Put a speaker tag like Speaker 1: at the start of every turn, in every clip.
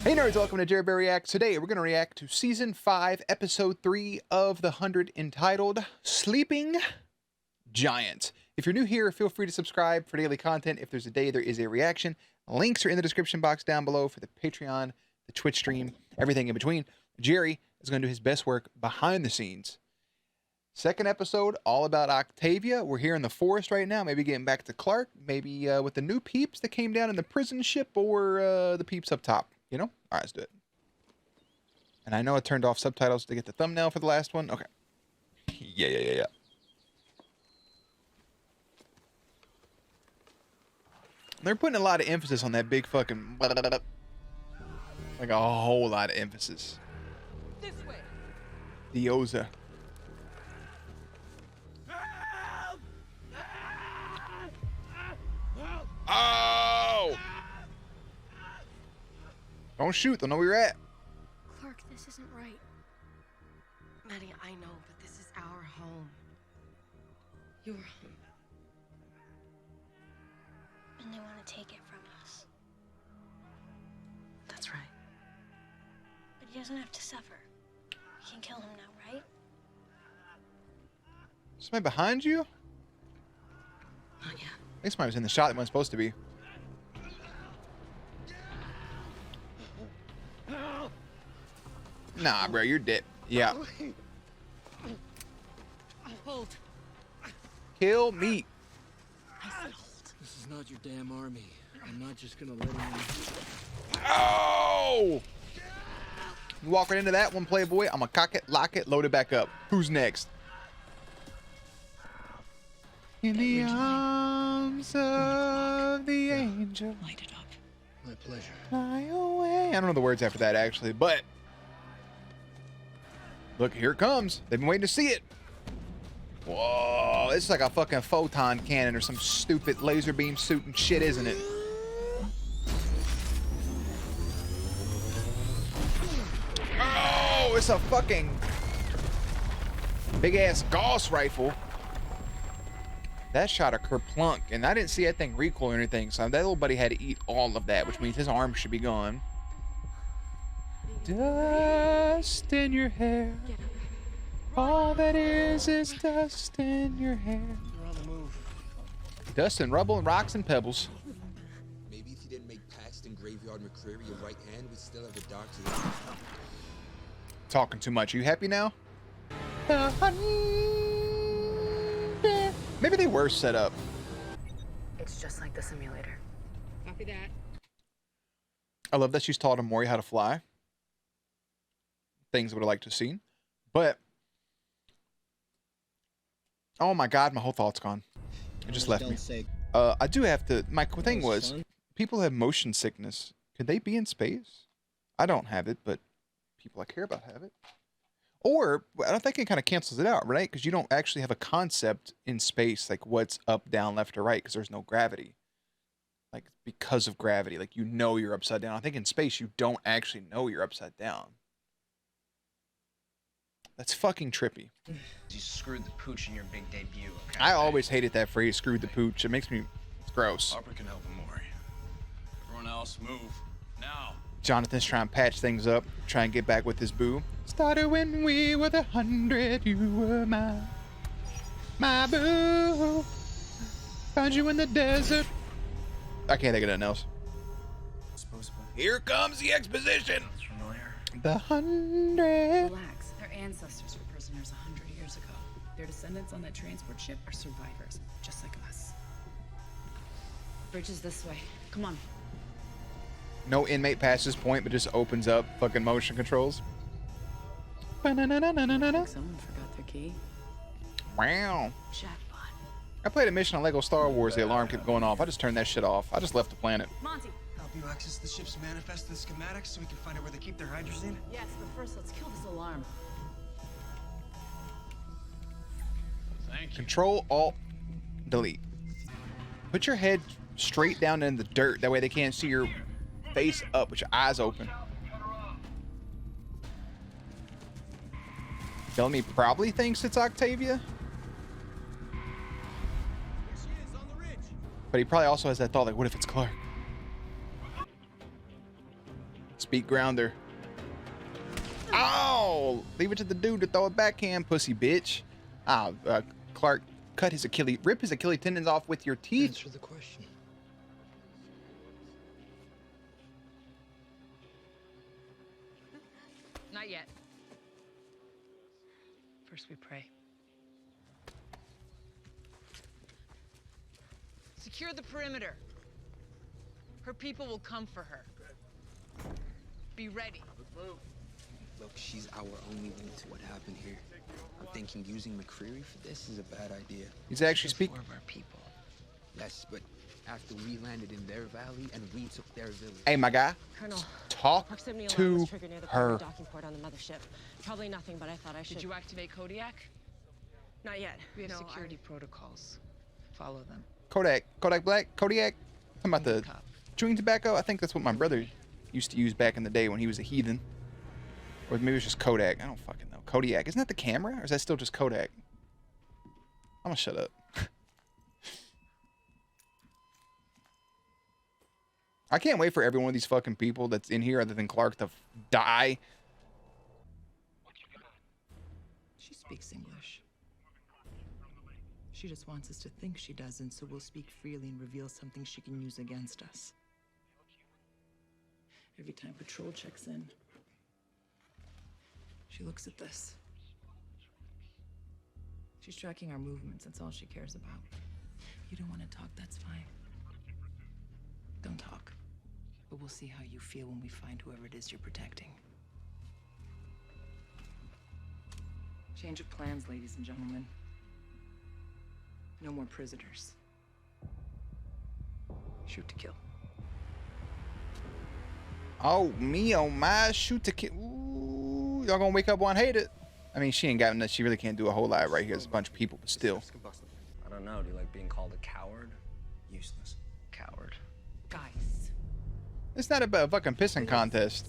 Speaker 1: Hey nerds, welcome to Jerry Bear Reacts. Today we're going to react to Season 5, Episode 3 of The 100 entitled Sleeping Giant. If you're new here, feel free to subscribe for daily content. If there's a day, there is a reaction. Links are in the description box down below for the Patreon, the Twitch stream, everything in between. Jerry is going to do his best work behind the scenes. Second episode, all about Octavia. We're here in the forest right now, maybe getting back to Clark, maybe with the new peeps that came down in the prison ship, or the peeps up top. You know? All right, let's do it. And I know I turned off subtitles to get the thumbnail for the last one. Okay. Yeah. They're putting a lot of emphasis on that big fucking... Like a whole lot of emphasis.
Speaker 2: This way.
Speaker 1: Dioza. Oh! Don't shoot, they'll know where you're at.
Speaker 3: Clark, this isn't right.
Speaker 2: Maddie, I know, but this is our home. Your home.
Speaker 3: And they want to take it from us.
Speaker 2: That's right.
Speaker 3: But he doesn't have to suffer. We can kill him now, right?
Speaker 1: Somebody behind you?
Speaker 2: Not yet.
Speaker 1: I think somebody was in the shot that wasn't supposed to be. Nah, bro, you're dead. Yeah.
Speaker 2: Hold.
Speaker 1: Kill me.
Speaker 2: I said hold.
Speaker 4: This is not your damn army. I'm not just gonna let him in.
Speaker 1: Oh! You walk right into that one, Playboy. I'm gonna cock it, lock it, load it back up. Who's next? In the arms of the angel.
Speaker 2: Light it up.
Speaker 4: My pleasure.
Speaker 1: Fly away. I don't know the words after that, actually, but... Look, here it comes. They've been waiting to see it. Whoa, it's like a fucking photon cannon or some stupid laser beam suit and shit, isn't it? Oh, it's a fucking big-ass Gauss rifle. That shot a kerplunk, and I didn't see that thing recoil or anything, so that little buddy had to eat all of that, which means his arm should be gone. Dust in your hair. All that is dust in your hair.
Speaker 4: You're on the move.
Speaker 1: Dust and rubble and rocks and pebbles.
Speaker 5: Maybe if you didn't make Paxton Graveyard McCreary your right hand, we'd still have the doctor.
Speaker 1: Talking too much. Are you happy now? Maybe they were set up.
Speaker 2: It's just like the simulator. Copy that.
Speaker 1: I love that she's taught Amori how to fly. Things I would have liked to have seen. But... oh my god, my whole thought's gone. It just left me. I do have to... my thing was, people have motion sickness. Could they be in space? I don't have it, but people I care about have it. Or, I think it kind of cancels it out, right? Because you don't actually have a concept in space, like what's up, down, left, or right, because there's no gravity. Like, because of gravity. Like, you know you're upside down. I think in space, you don't actually know you're upside down. That's fucking trippy.
Speaker 6: You screwed the pooch in your big debut, okay?
Speaker 1: I always hated that phrase, screwed the pooch. It makes me... it's gross.
Speaker 7: Harper can help Amori. Everyone else, move. Now.
Speaker 1: Jonathan's trying to patch things up, try and get back with his boo. Started when we were 100, you were my boo. Found you in the desert. I can't think of nothing else. Here comes the exposition. The 100.
Speaker 8: Relax. Their ancestors were prisoners 100 years ago. Their descendants on that transport ship are survivors, just like us. Bridge is this way. Come on.
Speaker 1: No inmate past this point, but just opens up fucking motion controls.
Speaker 8: I think someone forgot their key.
Speaker 1: Wow.
Speaker 8: Jackpot.
Speaker 1: I played a mission on Lego Star Wars. The alarm kept going off. I just turned that shit off. I just left the planet.
Speaker 8: Monty.
Speaker 6: Help you access the ship's manifest and schematics so we can find out where they keep their hydrazine?
Speaker 8: Yes, but first let's kill this alarm.
Speaker 7: Thank you.
Speaker 1: Control, Alt, Delete. Put your head straight down in the dirt. That way they can't see your face up with your eyes open. Bellamy probably thinks it's Octavia. But he probably also has that thought, like, what if it's Clark? Speak grounder. Oh, leave it to the dude to throw a backhand, pussy bitch. Clark, rip his Achilles tendons off with your teeth.
Speaker 5: Answer the question.
Speaker 8: Not yet. First we pray. Secure the perimeter. Her people will come for her. Be ready.
Speaker 5: Look, she's our only link to what happened here. I'm thinking using McCreary for this is a bad idea.
Speaker 1: He's actually speaking.
Speaker 8: Four of our people.
Speaker 5: Yes, but after we landed in their valley and we took their village.
Speaker 1: Hey, my guy.
Speaker 2: Colonel,
Speaker 1: Talk
Speaker 2: proximity alarm
Speaker 1: to
Speaker 2: was triggered near the
Speaker 1: her.
Speaker 2: docking port on the mothership. Probably nothing, but I thought I should.
Speaker 8: Did you activate Kodiak?
Speaker 2: Not yet.
Speaker 8: We have
Speaker 2: No,
Speaker 8: security protocols. Follow them.
Speaker 1: Kodak Black, Kodiak. Talking about the
Speaker 8: Cop.
Speaker 1: chewing tobacco. I think that's what my brother used to use back in the day when he was a heathen. Or maybe it was just Kodak. I don't fucking know. Kodiak. Isn't that the camera? Or is that still just Kodak? I'm gonna shut up. I can't wait for every one of these fucking people that's in here other than Clark to die.
Speaker 9: She speaks English. She just wants us to think she doesn't, so we'll speak freely and reveal something she can use against us. Every time patrol checks in, she looks at this. She's tracking our movements, that's all she cares about. You don't want to talk, that's fine. Don't talk. But we'll see how you feel when we find whoever it is you're protecting. Change of plans, ladies and gentlemen. No more prisoners. Shoot to kill.
Speaker 1: Oh, me, oh my, shoot to kill. Ooh, y'all gonna wake up one hate it. I mean, she ain't got enough. She really can't do a whole lot right here. There's a bunch of people, but still.
Speaker 7: I don't know. Do you like being called a coward? Useless. Coward.
Speaker 8: Guys.
Speaker 1: It's not about a fucking pissing contest.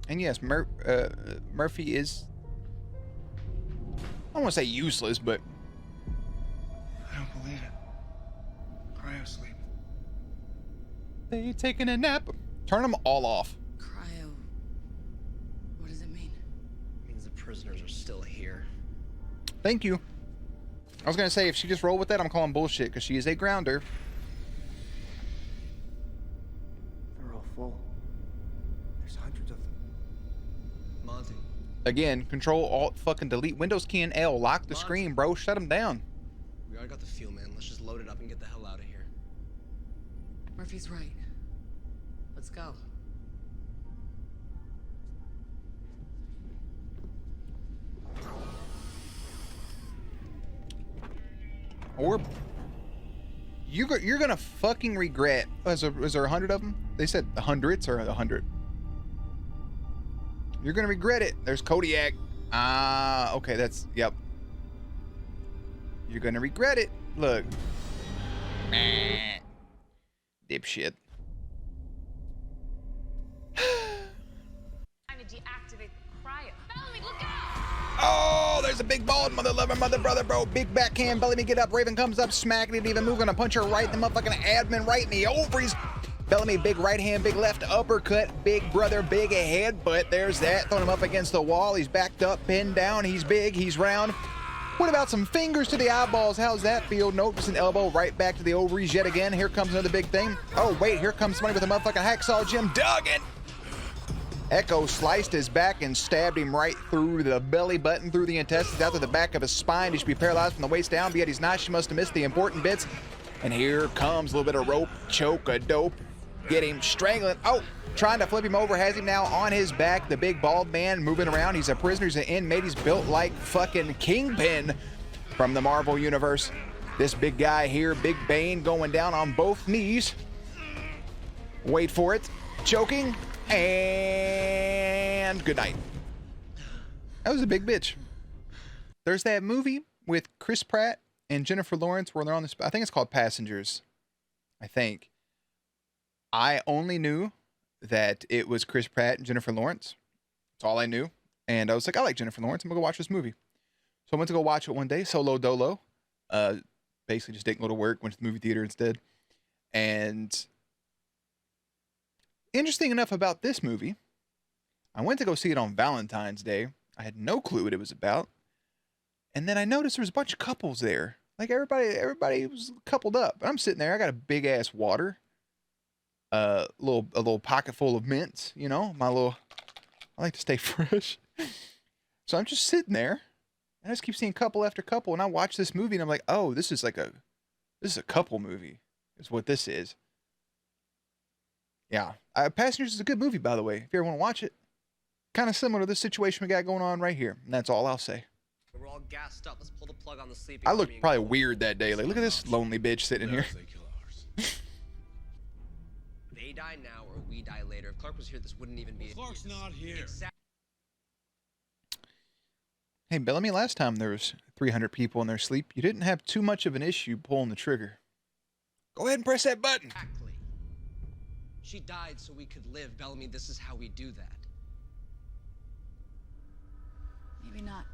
Speaker 1: And yes, Murphy is, I don't want to say useless, but
Speaker 6: I don't believe it. Cryo sleep.
Speaker 1: they taking a nap. Turn them all off.
Speaker 2: Cryo. What does it mean?
Speaker 7: It means the prisoners are still here.
Speaker 1: Thank you. I was gonna say if she just rolled with that, I'm calling bullshit because she is a grounder.
Speaker 6: They're all full. There's hundreds of them.
Speaker 5: Monty.
Speaker 1: Again, Control Alt fucking Delete Windows key and L. Lock the screen, bro. Shut them down.
Speaker 7: We already got the fuel, man. Let's just load it up and get the hell out of here.
Speaker 8: Murphy's right. Let's go.
Speaker 1: Or you're gonna fucking regret. Was there 100 of them? They said hundreds or 100. You're gonna regret it. There's Kodiak. Okay, that's yep. You're gonna regret it. Look, dipshit.
Speaker 2: Trying to deactivate the cryo. Bellamy, look out!
Speaker 1: Oh, there's a big bald mother lover, mother brother, bro. Big backhand, Bellamy get up. Raven comes up, smack, didn't even move. Gonna punch her right in the motherfucking admin, right in the ovaries. Bellamy, big right hand, big left uppercut. Big brother, big head, but there's that. Throwing him up against the wall. He's backed up, pinned down. He's big, he's round. What about some fingers to the eyeballs? How's that feel? Nope, just an elbow right back to the ovaries yet again. Here comes another big thing. Oh, wait, here comes somebody with a motherfucking hacksaw Jim Duggan. Echo sliced his back and stabbed him right through the belly button, through the intestines, out to the back of his spine. He should be paralyzed from the waist down, but yet he's not. She must have missed the important bits. And here comes a little bit of rope, choke, a dope. Get him strangling. Oh, trying to flip him over. Has him now on his back. The big bald man moving around. He's a prisoner. He's an inmate. He's built like fucking Kingpin from the Marvel Universe. This big guy here, Big Bane, going down on both knees. Wait for it. Choking. And good night. That was a big bitch. There's that movie with Chris Pratt and Jennifer Lawrence where they're on this. I think it's called Passengers. I think. I only knew that it was Chris Pratt and Jennifer Lawrence. That's all I knew. And I was like, I like Jennifer Lawrence. I'm going to go watch this movie. So I went to go watch it one day, solo dolo. Basically just didn't go to work, went to the movie theater instead. And interesting enough about this movie I went to go see it on Valentine's Day. I had no clue what it was about. And then I noticed there was a bunch of couples there. Like everybody was coupled up. I'm sitting there. I got a big ass water, a little pocket full of mints. You know, I like to stay fresh. So I'm just sitting there, and I just keep seeing couple after couple. And I watch this movie, and I'm like, oh, this is a couple movie. Is what this is. Yeah, Passengers is a good movie, by the way. If you ever want to watch it, kind of similar to this situation we got going on right here. And that's all I'll say.
Speaker 7: We're all gassed up. Let's pull the plug on the sleeping.
Speaker 1: I looked probably weird that day. Like, look at this lonely bitch sitting here.
Speaker 7: They die now or we die later. If Clark was here, this wouldn't even be.
Speaker 6: Clark's not here.
Speaker 1: Hey, Bellamy, last time there was 300 people in their sleep, you didn't have too much of an issue pulling the trigger. Go ahead and press that button.
Speaker 7: Exactly. She died so we could live. Bellamy, this is how we do that.
Speaker 8: Maybe not.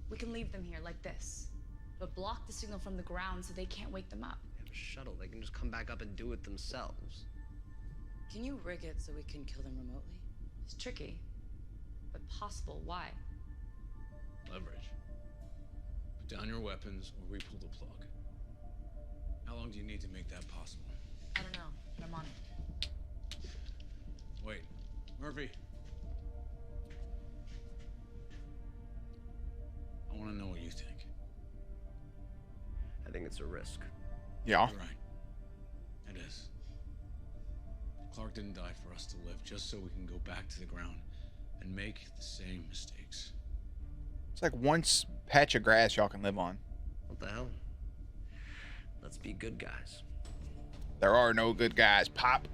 Speaker 8: We can leave them here like this, but block the signal from the ground so they can't wake them up.
Speaker 7: We have a shuttle. They can just come back up and do it themselves.
Speaker 8: Can you rig it so we can kill them remotely? It's tricky, but possible. Why?
Speaker 4: Leverage. Put down your weapons or we pull the plug. How long do you need to make that possible?
Speaker 8: I don't know, but I'm on it.
Speaker 4: Wait, Murphy. I want to know what you think.
Speaker 7: I think it's a risk.
Speaker 1: Yeah.
Speaker 4: You're right. It is. Clark didn't die for us to live, just so we can go back to the ground and make the same mistakes.
Speaker 1: It's like one patch of grass y'all can live on.
Speaker 7: What the hell? Let's be good guys.
Speaker 1: There are no good guys, Pop.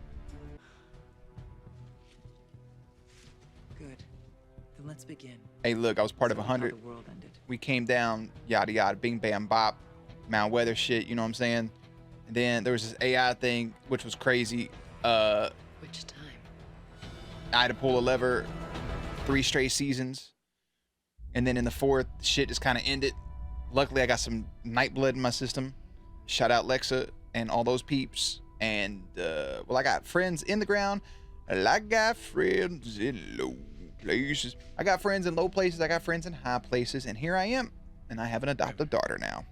Speaker 9: Good. Then let's begin.
Speaker 1: Hey, look, I was part of
Speaker 9: Tell me how
Speaker 1: 100.
Speaker 9: the world ended.
Speaker 1: We came down, yada yada, bing bam bop, Mount Weather shit, you know what I'm saying? And then there was this AI thing, which was crazy.
Speaker 2: Which time?
Speaker 1: I had to pull a lever 3 straight seasons. And then in the 4th, shit just kind of ended. Luckily, I got some night blood in my system. Shout out Lexa and all those peeps. And, well, I got friends in the ground. I got friends in low places. I got friends in low places. I got friends in high places. And here I am. And I have an adoptive daughter now.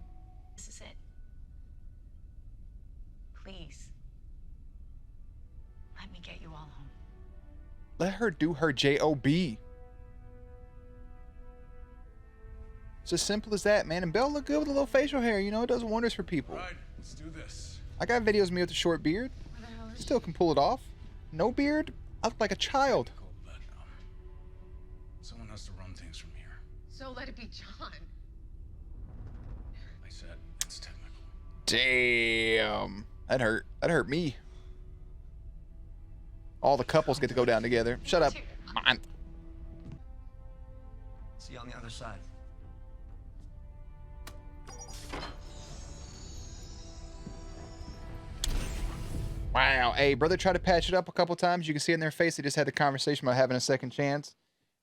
Speaker 3: This is it. Please. Let me get you all home.
Speaker 1: Let her do her J-O-B. It's as simple as that, man. And Belle look good with a little facial hair. You know, it does wonders for people.
Speaker 6: All right, let's do this.
Speaker 1: I got videos of me with a short beard.
Speaker 8: Where the hell is
Speaker 1: Still can pull it off. No beard, I look like a child.
Speaker 4: Cool, but someone has to run things from here.
Speaker 2: So let it be John.
Speaker 4: I said it's technical.
Speaker 1: Damn. That hurt. That hurt me. All the couples get to go down together. Shut up. Man.
Speaker 7: See you on the other side.
Speaker 1: Wow. Hey, brother tried to patch it up a couple times. You can see it in their face. They just had the conversation about having a second chance.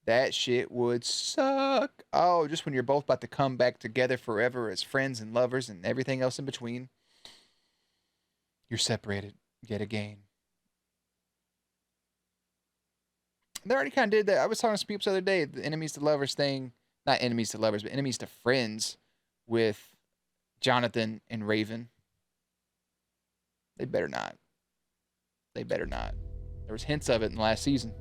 Speaker 1: That shit would suck. Oh, just when you're both about to come back together forever as friends and lovers and everything else in between. You're separated yet again. They already kind of did that. I was talking to some people the other day. The enemies to lovers thing. Not enemies to lovers, but enemies to friends with Jonathan and Raven. They better not. They better not. There was hints of it in the last season.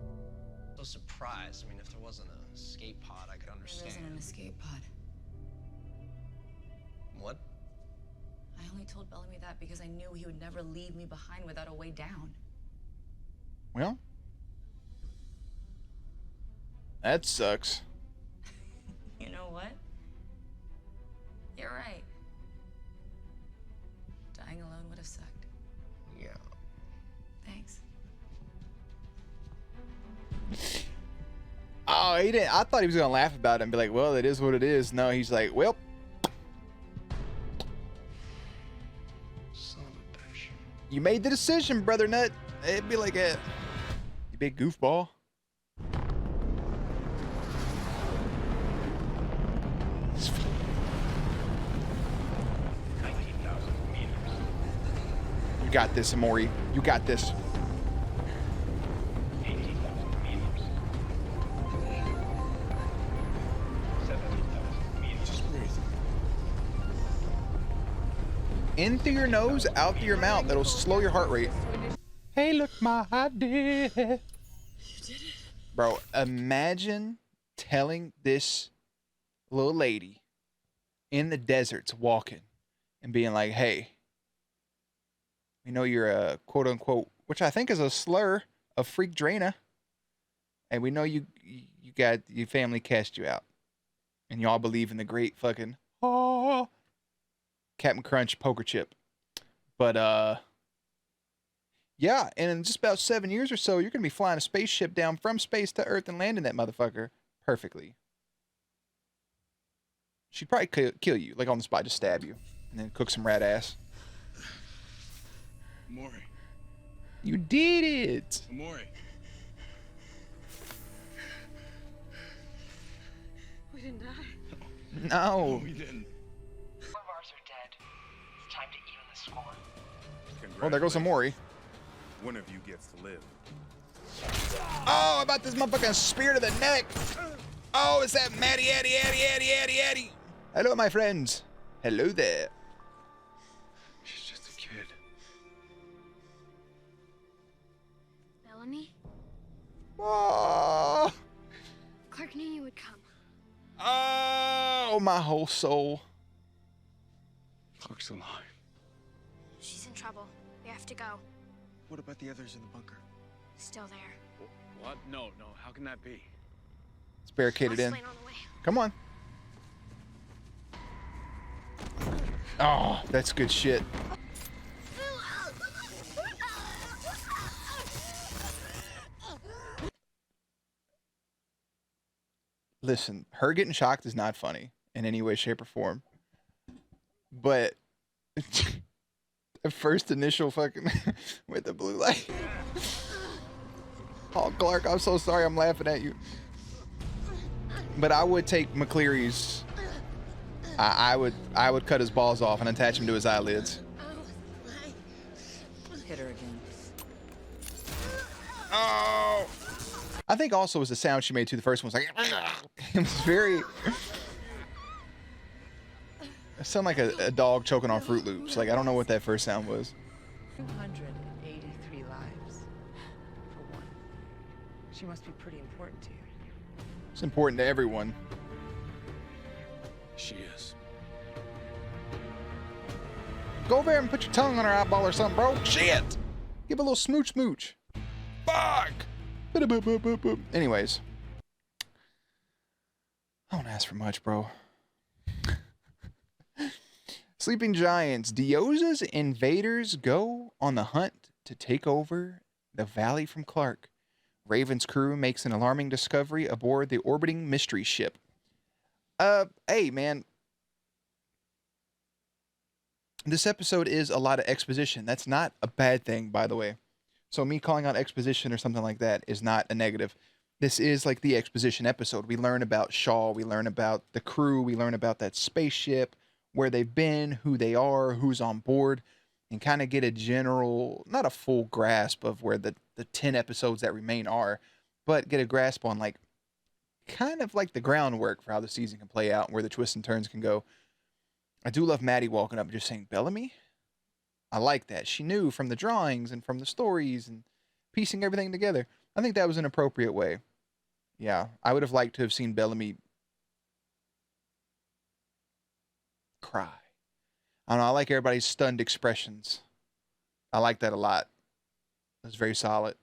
Speaker 7: So surprised. I mean, if there wasn't an escape pod, I could
Speaker 8: There
Speaker 7: understand.
Speaker 8: isn't an escape pod.
Speaker 7: What?
Speaker 8: I only told Bellamy that because I knew he would never leave me behind without a way down.
Speaker 1: Well, that sucks.
Speaker 8: You know what? You're right. Dying alone would have sucked.
Speaker 7: Yeah.
Speaker 8: Thanks.
Speaker 1: Oh, he didn't. I thought he was gonna laugh about it and be like, "Well, it is what it is." No, he's like, "Well,
Speaker 7: Son of a bitch.
Speaker 1: you made the decision, brother nut." It'd be like a you big goofball. You got this, Amori. You got this. in through your nose, out through your mouth. That'll slow your heart rate. Hey, look, my idea. You did it. Bro, imagine telling this little lady in the deserts walking and being like, hey, we know you're a quote unquote, which I think is a slur, a freak drainer. And we know you got your family cast you out. And y'all believe in the great fucking Captain Crunch poker chip. But yeah, and in just about 7 years or so, you're gonna be flying a spaceship down from space to Earth and landing that motherfucker perfectly. She'd probably kill you, like on the spot, just stab you, and then cook some rat ass.
Speaker 4: Amori.
Speaker 1: You did it!
Speaker 4: Amori.
Speaker 2: We didn't die.
Speaker 1: No.
Speaker 4: We didn't.
Speaker 10: Two of ours are dead. It's time to even the score.
Speaker 1: Oh, there goes Amori.
Speaker 11: One of you gets to live.
Speaker 1: Oh, about this motherfucking spear to the neck. Oh, it's that Madi, Addy. Hello, my friends. Hello there.
Speaker 4: She's just a kid.
Speaker 3: Bellamy?
Speaker 1: Oh,
Speaker 3: Clark knew you would come.
Speaker 1: oh, my whole soul.
Speaker 4: Clark's alive.
Speaker 3: She's in trouble. We have to go.
Speaker 6: What about the others in the bunker?
Speaker 3: Still there.
Speaker 4: What? No. How can that be?
Speaker 1: It's barricaded in.
Speaker 3: Explain on the way.
Speaker 1: Come on. Oh, that's good shit. Listen, her getting shocked is not funny in any way, shape, or form. But the first initial fucking with the blue light. Oh, Clark, I'm so sorry I'm laughing at you. But I would take McCleary's. I would cut his balls off and attach him to his eyelids.
Speaker 9: Hit her again.
Speaker 1: Oh! I think also was the sound she made too. The first one was like, it was very. It sounded like a dog choking on Fruit Loops. Like, I don't know what that first sound was.
Speaker 9: 283 lives. For one. She must be pretty important to you.
Speaker 1: It's important to everyone.
Speaker 4: She is.
Speaker 1: Go over there and put your tongue on her eyeball or something, bro. Shit! Give a little smooch. Fuck! Anyways. I don't ask for much, bro. Sleeping Giants. Dioza's invaders go on the hunt to take over the valley from Clark. Raven's crew makes an alarming discovery aboard the orbiting mystery ship. Hey, man. This episode is a lot of exposition. That's not a bad thing, by the way. So me calling out exposition or something like that is not a negative. This is like the exposition episode. We learn about Shaw. We learn about the crew. We learn about that spaceship, where they've been, who they are, who's on board, and kind of get a general, not a full grasp of where the 10 episodes that remain are, but get a grasp on like kind of like the groundwork for how the season can play out and where the twists and turns can go. I do love Madi walking up and just saying, Bellamy? I like that. She knew from the drawings and from the stories and piecing everything together. I think that was an appropriate way. Yeah, I would have liked to have seen Bellamy cry. I don't know, I like everybody's stunned expressions. I like that a lot. That's very solid.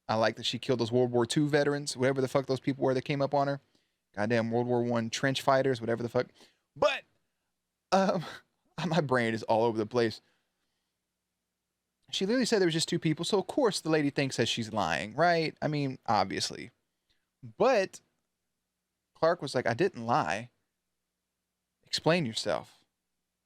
Speaker 1: I like that she killed those World War II veterans, whatever the fuck those people were that came up on her. Goddamn World War I trench fighters, whatever the fuck. But, my brain is all over the place. She literally said there was just two people, so of course the lady thinks that she's lying, right? I mean, obviously. But Clark was like, I didn't lie. Explain yourself.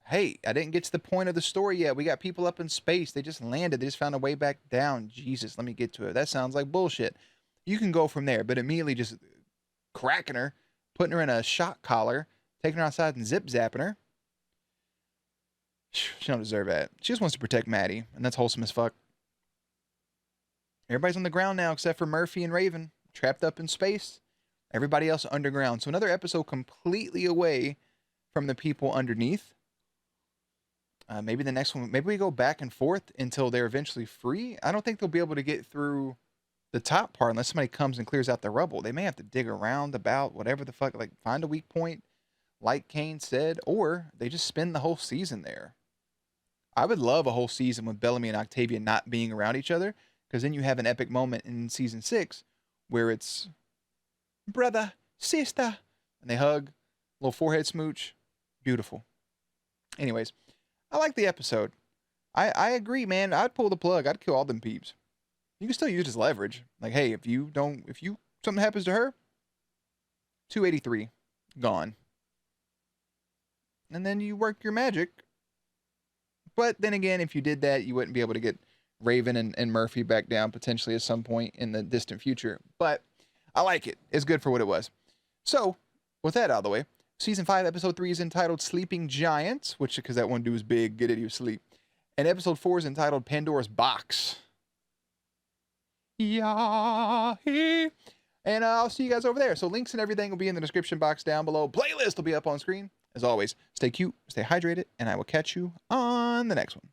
Speaker 1: Hey, I didn't get to the point of the story yet. We got people up in space. They just landed. They just found a way back down. Jesus, let me get to it. That sounds like bullshit. You can go from there, but immediately just cracking her, putting her in a shock collar, taking her outside and zip-zapping her. She don't deserve that. She just wants to protect Madi, and that's wholesome as fuck. Everybody's on the ground now except for Murphy and Raven, trapped up in space. Everybody else underground. So another episode completely away from the people underneath. Maybe the next one, maybe we go back and forth until they're eventually free. I don't think they'll be able to get through the top part unless somebody comes and clears out the rubble. They may have to dig around about whatever the fuck, like find a weak point, like Kane said, or they just spend the whole season there. I would love a whole season with Bellamy and Octavia not being around each other, because then you have an epic moment in season 6 where it's brother, sister, and they hug, little forehead smooch. Beautiful. Anyways, I like the episode. I agree, man. I'd pull the plug. I'd kill all them peeps. You can still use it as leverage. Like, hey, if something happens to her, 283, gone. And then you work your magic. But then again, if you did that, you wouldn't be able to get Raven and Murphy back down potentially at some point in the distant future. But I like it. It's good for what it was. So, with that out of the way, Season 5, Episode 3 is entitled Sleeping Giants, which, because that one dude was big, get it, he was asleep. And Episode 4 is entitled Pandora's Box. Yeah. And I'll see you guys over there. So links and everything will be in the description box down below. Playlist will be up on screen. As always, stay cute, stay hydrated, and I will catch you on the next one.